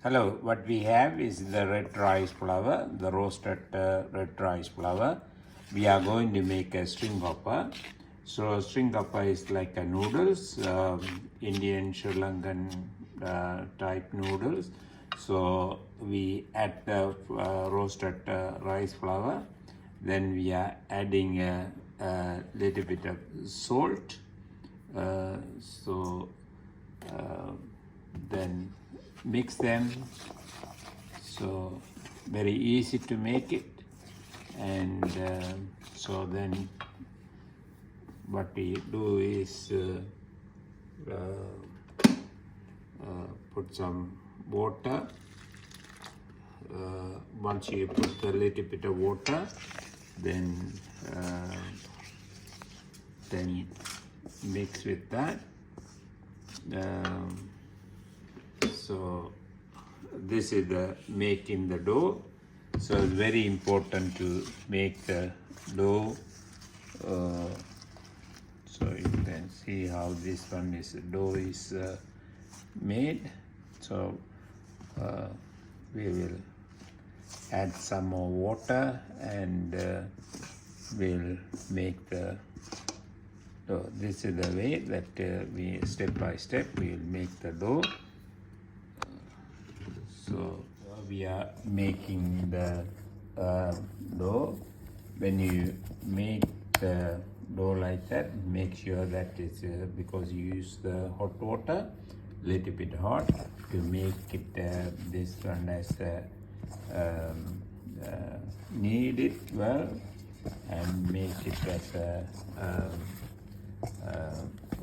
Hello, what we have is the red rice flour, the roasted red rice flour. We are going to make a string hopper. So string hopper is like a noodles, Indian, Sri Lankan type noodles. So we add the roasted rice flour. Then we are adding a little bit of salt. Then mix them, so very easy to make it. And so then what we do is put some water. Once you put a little bit of water, then mix with that. So this is the making the dough. So it's very important to make the dough. So you can see how this one is dough is made. So we will add some more water and we'll make the dough. This is the way that we step by step we will make the dough. So we are making the dough. When you make the dough like that, make sure that it's because you use the hot water, little bit hot, to make it this one as knead it well and make it as a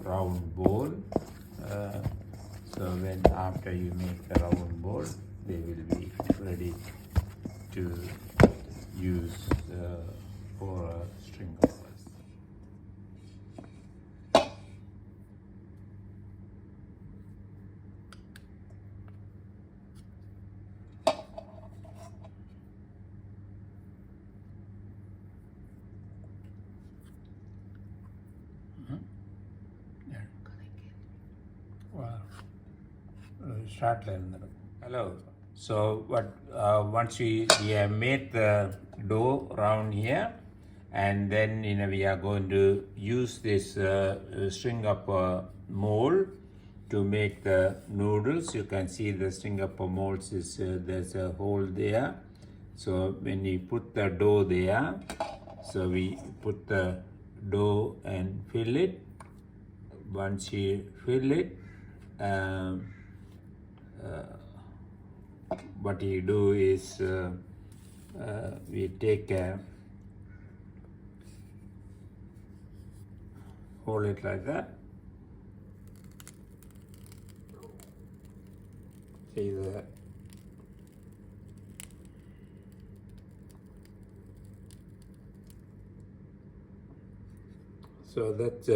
round ball. So when after you make the round ball, they will be ready to use for string hoppers. Start learning. Hello. So what once we have made the dough around here, and then we are going to use this string hopper mold to make the noodles. You can see the string hopper molds is there's a hole there. So when you put the dough there, so we put the dough and fill it. Once you fill it, what you do is we take hold it like that. See that? So that's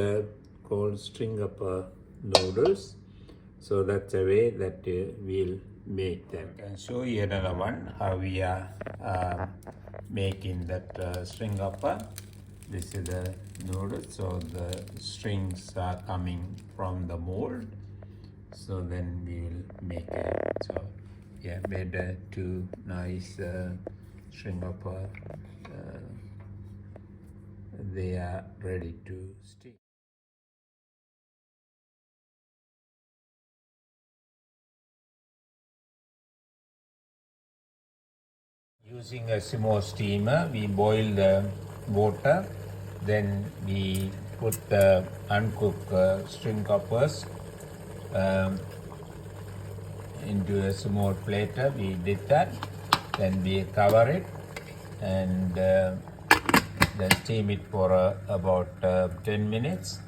called string hopper noodles. So that's a way that we'll make them. I can show you another one how we are making that string hopper. This is the noodles, so the strings are coming from the mold. So then we will make it. So yeah, made two nice string hopper. They are ready to stick. Using a sumo steamer, we boil the water, then we put the uncooked string hoppers into a small platter. We did that, then we cover it and then steam it for about 10 minutes.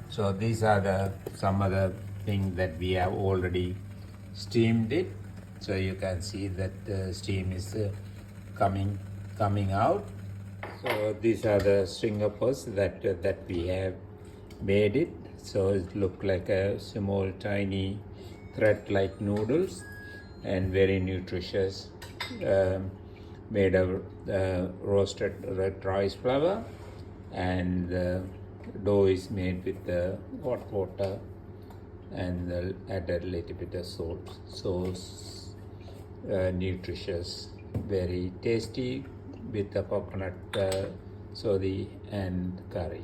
So these are some of the things that we have already steamed it. So you can see that the steam is coming out. So these are the string hoppers that we have made it. So it look like a small tiny thread-like noodles and very nutritious. Made of roasted red rice flour, and the dough is made with the hot water and add a little bit of salt. So nutritious, very tasty with the coconut sodi and curry.